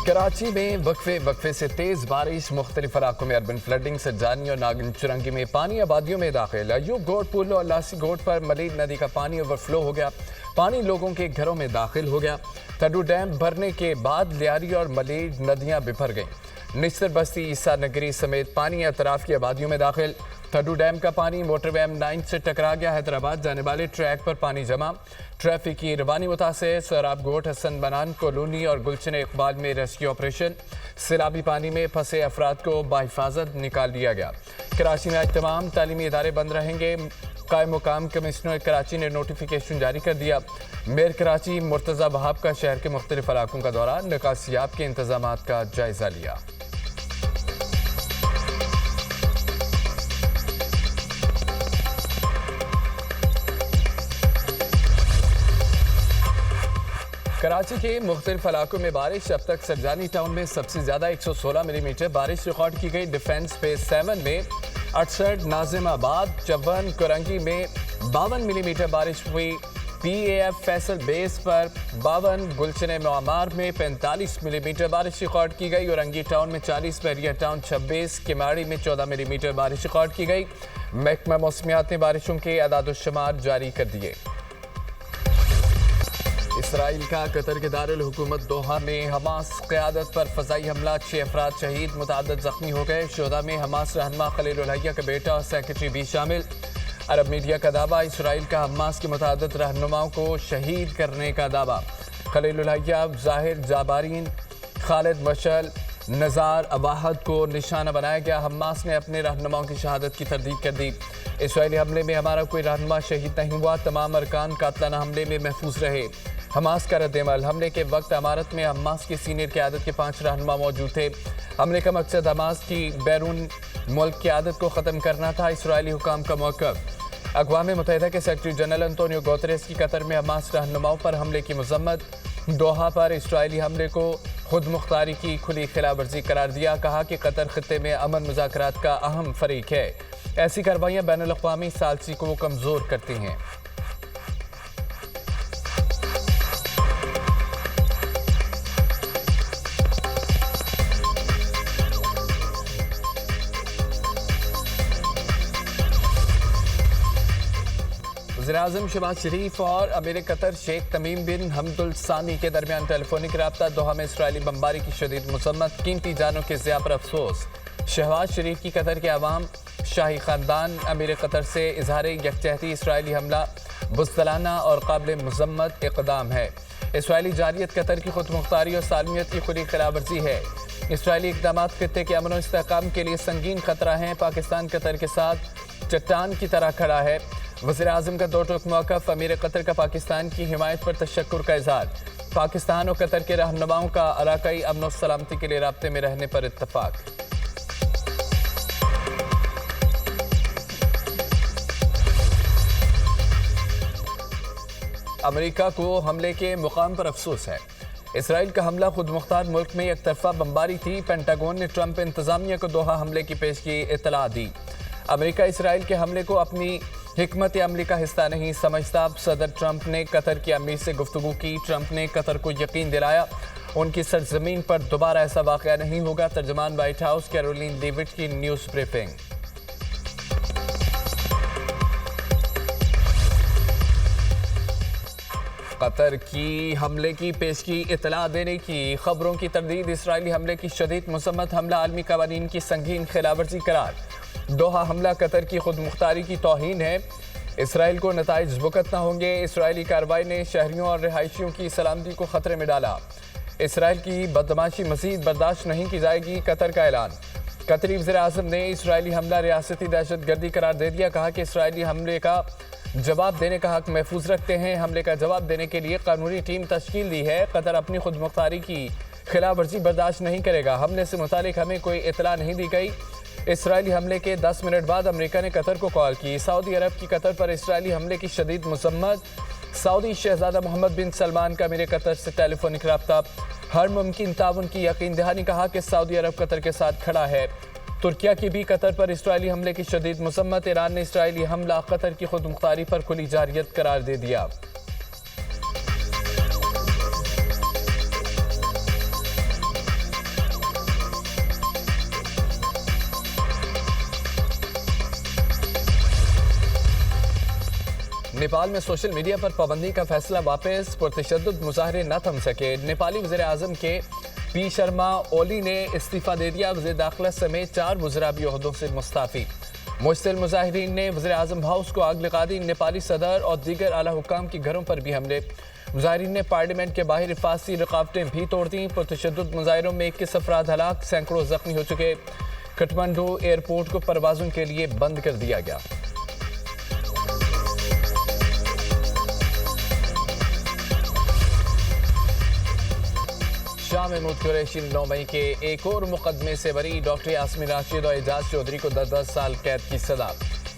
कराची में वक्फे वक्फे से तेज बारिश, मुख्तलिफ इलाकों में अर्बन फ्लडिंग से जानी और नागिन चुरंगी में पानी आबादियों में दाखिल। अयूब गोट पुल और लासी गोट पर मलीद नदी का पानी ओवरफ्लो हो गया। पानी लोगों के घरों में दाखिल हो गया। तडू डैम भरने के बाद लियारी और मलीद नदियां बिफर गईं। निश्तर बस्ती, ईसा नगरी समेत पानी अतराफ की आबादियों में दाखिल। तडू डैम का पानी मोटरवे M9 से टकरा गया। हैदराबाद जाने वाले ट्रैक पर पानी जमा। ट्रैफिक की रवानी मुतासिर। सराब गोट, हसन बनान कॉलोनी और गुलशन इकबाल में रेस्क्यू ऑपरेशन। सैलाबी पानी में फंसे अफराद को बाहिफाजत निकाल लिया गया। कराची में आज तमाम तालीमी इदारे बंद रहेंगे। कायम मुकाम कमिश्नर कराची ने नोटिफिकेशन जारी कर दिया। मेयर कराची मुर्तज़ा वहाब का शहर के मुख्तलिफ इलाकों का दौरा, निकासियाब के इंतजाम का जायजा लिया। कराची के मुख्तलिफ इलाकों में बारिश। अब तक सरजानी टाउन में सबसे ज्यादा 116 मिलीमीटर बारिश रिकॉर्ड की गई। डिफेंस फेज 7 में 68, नाजिमाबाद, चवन, कुरंगी में 52 मिलीमीटर बारिश हुई। PAF फैसल बेस पर 52, गुलशन मुआमार में 45 मिलीमीटर बारिश रिकॉर्ड की गई। औरंगी टाउन में 40, बहरिया टाउन 26, किमाड़ी में 14 मिलीमीटर बारिश रिकॉर्ड की गई। महकमा मौसमियात ने बारिशों के अदाद-ओ-शुमार जारी कर दिए। इसराइल का कतर के दारुल हुकूमत दोहा में हमास क़यादत पर फ़ज़ाई हमला, 6 अफराद शहीद, मुतअद्दिद ज़ख्मी हो गए। शोधा में हमास रहनुमा खलील उल हैया का बेटा और सेक्रेटरी भी शामिल। अरब मीडिया का दावा, इसराइल का हमास के मुतअद्दिद रहनुमाओं को शहीद करने का दावा। खलील उल हैया, ज़ाहिर जाबारीन, खालिद मशल, नज़ार अवाहद को निशाना बनाया गया। हमास ने अपने रहनुमाओं की शहादत की तरदीद कर दी। इसराइली हमले में हमारा कोई रहनुमा शहीद नहीं हुआ। तमाम अरकान कातलाना हमले में महफूज रहे। हमास का रद्द-ए-अमल। हमले के वक्त अमारत में हमास की सीनियर क़यादत के 5 रहनुमा मौजूद थे। हमले का मकसद हमास की बैरून मुल्क क़यादत को ख़त्म करना था। इसराइली हुकाम का मौक़िफ़। अक़वाम मुत्तहिदा के सेक्रेटरी जनरल अंतोनियो गुतेरेस की कतर में हमास रहनुमाओं पर हमले की मज़म्मत। दोहा पर इसराइली हमले को खुद मुख्तारी की खुली खिलाफवर्जी करार दिया। कहा कि कतर ख़ित्ते में अमन मुज़ाकरात का अहम फ़रीक है। ऐसी कार्रवाइयाँ बैनुल-अक़वामी सालसी को कमज़ोर करती हैं। वज़ीर-ए-आज़म शहबाज शरीफ और अमीर कतर शेख तमीम बिन हमदुल सानी के दरमियान टेलीफोनिक रब्ता। दोहा में इसराइली बमबारी की शदीद मज़म्मत, कीमती जानों के ज़िया पर अफसोस। शहबाज शरीफ की कतर के अवाम, शाही ख़ानदान, अमीर कतर से इजहार यकजहती। इसराइली हमला बुज़दिलाना और काबिल मज़म्मत इक़दाम है। इसराइली जारियत कतर की खुद मुख्तारी और सालमियत की खुली खिलाफवर्जी है। इसराइली इक़दामात ख़ित्ते के अमन और इस्तेहकाम के लिए संगीन खतरा है। पाकिस्तान कतर के साथ चट्टान की तरह खड़ा है। वज़ीर-ए-आज़म का 2 टूक मौक़िफ़। अमीर कतर का पाकिस्तान की हिमायत पर तशक्कुर का इज़हार। पाकिस्तान और कतर के रहनुमाओं का अराकाई अमन और सलामती के लिए राब्ते में रहने पर इत्तफ़ाक़। अमेरिका को हमले के मुकाम पर अफसोस है। इसराइल का हमला खुद मुख्तार मुल्क में एक तरफा बमबारी थी। पेंटागन ने ट्रंप इंतजामिया को दोहा हमले की पेशगी इत्तला दी। अमेरिका इसराइल के हमले को अपनी हिकमत अमली का हिस्सा नहीं समझता। सदर ट्रंप ने कतर की अमीर से गुफ्तगू की। ट्रंप ने कतर को यकीन दिलाया उनकी सरजमीन पर दोबारा ऐसा वाक़या नहीं होगा। तर्जमान व्हाइट हाउस कैरोलिन लेविट की न्यूज़ ब्रीफिंग। कतर की हमले की पेशगी इतला देने की खबरों की तरदीद। इसराइली हमले की शदीद मज़म्मत। हमला आलमी कवानीन की संगीन खिलाफवर्जी करार। दोहा हमला कतर की खुद मुख्तारी की तौहीन है। इसराइल को नताइज भुगतना होंगे। इसराइली कार्रवाई ने शहरियों और रिहायशियों की सलामती को खतरे में डाला। इसराइल की बदमाशी मज़ीद बर्दाश्त नहीं की जाएगी, कतर का ऐलान। कतरी वज़ीर-ए-आज़म ने इसराइली हमला रियासती दहशतगर्दी करार दे दिया। कहा कि इसराइली हमले का जवाब देने का हक महफूज रखते हैं। हमले का जवाब देने के लिए कानूनी टीम तश्कील दी है। कतर अपनी खुद मुख्तारी की खिलाफ वर्जी बर्दाश्त नहीं करेगा। हमले से मुतालिक हमें कोई इतला नहीं दी गई। इसराइली हमले के 10 मिनट बाद अमेरिका ने कतर को कॉल की। सऊदी अरब की कतर पर इसराइली हमले की शदीद मज़म्मत। सऊदी शहजादा मोहम्मद बिन सलमान का अमीर कतर से टेलीफोनिक रब्ता। हर मुमकिन ताउन की यकीन दहानी। कहा कि सऊदी अरब कतर के साथ खड़ा है। तुर्किया की भी कतर पर इसराइली हमले की शदीद मज़म्मत। ईरान ने इसराइली हमला कतर की खुद मुख्तारी पर खुली जारियत करार दे दिया। नेपाल में सोशल मीडिया पर पाबंदी का फैसला वापस, पुरतशद्दुद मुजाहरे न थम सके। नेपाली वज़ीर आज़म के पी शर्मा ओली ने इस्तीफा दे दिया। वज़ीर दाखिला समेत 4 वज़रा भी ओहदों से मुस्ताफ़ी। मुश्तिल मुजाहिरीन ने वज़ीर आज़म हाउस को आग लगा दी। नेपाली सदर और दीगर आला हुक्काम के घरों पर भी हमले। मुजाहिरीन ने पार्लियामेंट के बाहर हिफाजती रुकावटें भी तोड़ दी। पुरतशद्दुद मुजाहिरों में 21 अफराद हलाक, सैकड़ों जख्मी हो चुके। काठमांडू एयरपोर्ट को परवाजों के लिए बंद कर दिया गया। शाह महमूद कुरैशी 9 मई के एक और मुकदमे से बरी। डॉक्टर यास्मीन राशिद और एजाज चौधरी को 10 साल कैद की सजा।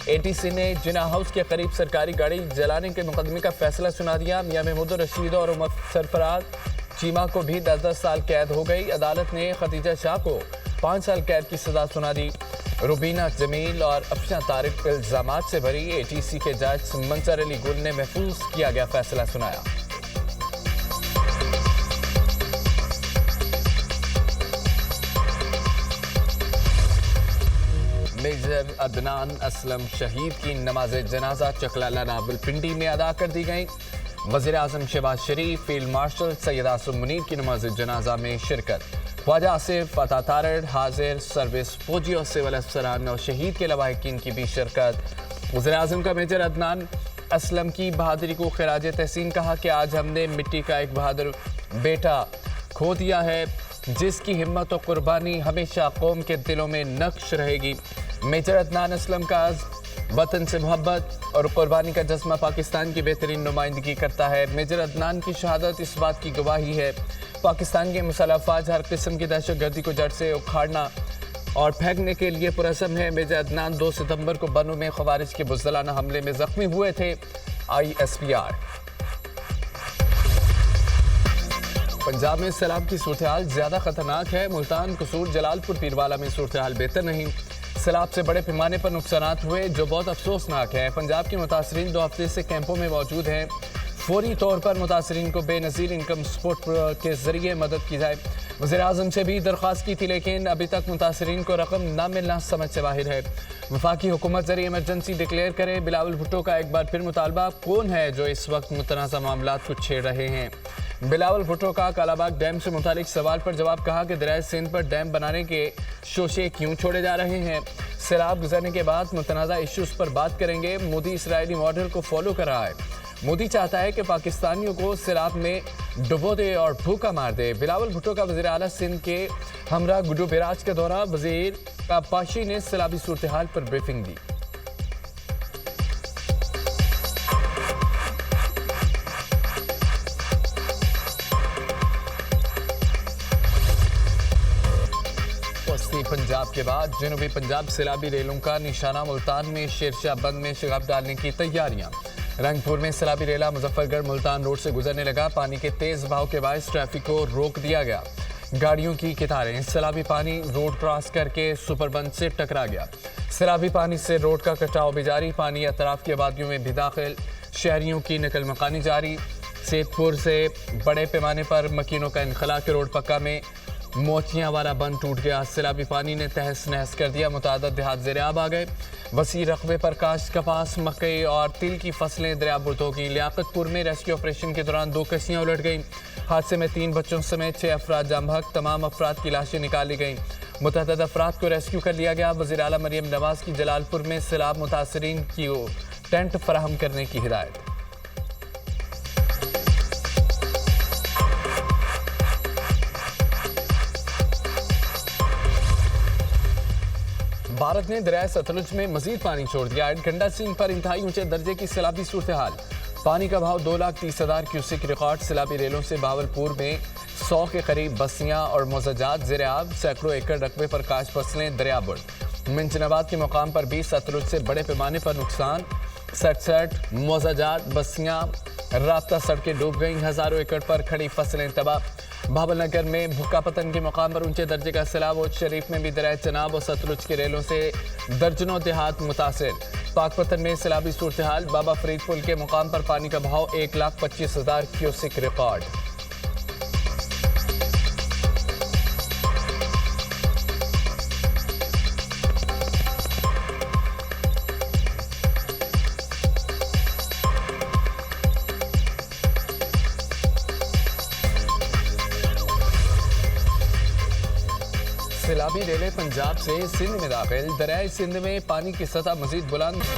एटीसी ने जिना हाउस के करीब सरकारी गाड़ी जलाने के मुकदमे का फैसला सुना दिया। मियां महमूद रशीद और उमर सरफराज चीमा को भी 10 साल कैद हो गई। अदालत ने खतीजा शाह को 5 साल कैद की सजा सुना दी। रुबीना जमील और अफशा तारिक इल्जामात से भरी। एटीसी के जज मंसर अली गुल ने महफूज किया गया फैसला सुनाया। मेजर अदनान असलम शहीद की नमाज जनाजा चकलाला रावलपिंडी में अदा कर दी गई। वज़ीर आज़म शहबाज शरीफ, फील्ड मार्शल सैयद आसिम मुनीर की नमाज जनाजा में शिरकत। ख्वाजा आसिफ अतातारड़ हाजिर, सर्विस फौजी और सिविल अफसरान और शहीद के लवाहिकीन की भी शिरकत। वज़ीर आज़म का मेजर अदनान असलम की बहादुरी को खिराज तहसीन कहा कि आज हमने मिट्टी का एक बहादुर बेटा खो दिया है, जिसकी हिम्मत और कुर्बानी हमेशा कौम के दिलों में नक्श रहेगी। मेजर अदनान असलम का वतन से मोहब्बत और कुर्बानी का जज्बा पाकिस्तान की बेहतरीन नुमाइंदगी करता है। मेजर अदनान की शहादत इस बात की गवाही है। पाकिस्तान के मुसल्लह अफवाज हर किस्म की दहशतगर्दी को जड़ से उखाड़ना और फेंकने के लिए पुरअज़्म है। मेजर अदनान 2 सितंबर को बनू में खवारिज के बुज़दिलाना हमले में जख्मी हुए थे। ISPR। पंजाब में सैलाब की सूरत हाल ज़्यादा खतरनाक है। मुल्तान, कसूर, जलालपुर, पीरवाला में सूरत हाल बेहतर नहीं। सैलाब से बड़े पैमाने पर नुकसानात हुए, जो बहुत अफसोसनाक है। पंजाब के मुतासरीन 2 हफ्ते से कैंपों में मौजूद हैं। फौरी तौर पर मुतासरीन को बेनज़ीर इनकम सपोर्ट के जरिए मदद की जाए। वज़ीर आज़म से भी दरख्वास्त की थी, लेकिन अभी तक मुतासरीन को रकम न मिलना समझ से बाहर है। वफाकी हुकूमत जरिए इमरजेंसी डिक्लेयर करे। बिलावल भुट्टो का एक बार फिर मुतालबा। कौन है जो इस वक्त मुतनाज़ा मामलात को छेड़ रहे हैं? बिलावल भुट्टो का कालाबाग डैम से मुतालिक सवाल पर जवाब, कहा कि दरियाए सिंध पर डैम बनाने के शोशे क्यों छोड़े जा रहे हैं। सैलाब गुजरने के बाद मुतनाज़ा इश्यूज़ पर बात करेंगे। मोदी इसराइली मॉडल को फॉलो कर रहा है। मोदी चाहता है कि पाकिस्तानियों को सैलाब में डुबो दे और भूखा मार दे। बिलावल भुट्टो का वज़ीर आला सिंध के हमरा गुड्डू बिराज के दौरान वज़ीर पाशी ने सैलाबी सूरत हाल पर ब्रीफिंग दी। पंजाब के बाद जनूबी पंजाब सैलाबी रेलों का निशाना। मुल्तान में शेरशाह बंद में शगाब डालने की तैयारियां। रंगपुर में सैलाबी रेला मुजफ्फरगढ़ मुल्तान रोड से गुजरने लगा। पानी के तेज बहाव के बायस ट्रैफिक को रोक दिया गया। गाड़ियों की कतारें। सैलाबी पानी रोड क्रॉस करके सुपरबंद से टकरा गया। सैलाबी पानी से रोड का कटाव भी जारी। पानी अतराफ की आबादियों में भी दाखिल। शहरियों की नकल मकानी जारी। सेतपुर से बड़े पैमाने पर मकीनों का इनखला के रोड पक्का में मोचियां वाला बंद टूट गया। सैलाबी पानी ने तहस नहस कर दिया। मुतादद देहात ज़ेर-आब आ गए। वसी रकबे पर काश्त, कपास, मकई और तिल की फसलें दरिया बुर्द हो गई। लियाकतपुर में रेस्क्यू ऑपरेशन के दौरान 2 कश्तियां उलट गईं। हादसे में 3 बच्चों समेत 6 अफराद जाम बहक। तमाम अफराद की लाशें निकाली गईं। मुतअद्दिद अफराद को रेस्क्यू कर लिया गया। वज़ीर आला मरियम नवाज की जलालपुर में सैलाब मुतासरीन की टेंट फराहम करने की हिदायत। भारत ने दरिया सतलुज में मजीद पानी छोड़ दिया। गंडा सिंह पर इंतहाई ऊंचे दर्जे की सैलाबी सूरत हाल। पानी का बहाव 2,30,000 क्यूसिक रिकॉर्ड। सैलाबी रेलों से बहावलपुर में 100 के करीब बस्तियां और मोजाजात ज़ेर-आब। सैकड़ों एकड़ रकबे पर काश फसलें दरिया बुर्द। मिंचनाबाद के मुकाम पर भी सतलुज से बड़े पैमाने पर नुकसान। 67 मोजाजात बस्तियां रास्ता सड़कें डूब गईं। हज़ारों एकड़ पर खड़ी फसलें तबाह। भावलनगर में भुक्कापतन के मुकाम पर ऊंचे दर्जे का सैलाब। और शरीफ में भी दरिया चनाब और सतलुज के रेलों से दर्जनों देहात मुतासिर। पाकपतन में सैलाबी सूरत हाल। बाबा फरीद पुल के मुकाम पर पानी का बहाव 1,25,000 क्यूसिक रिकॉर्ड। सैलाबी रेले पंजाब से सिंध में दाखिल, दरियाए सिंध में पानी की सतह मजीद बुलंद।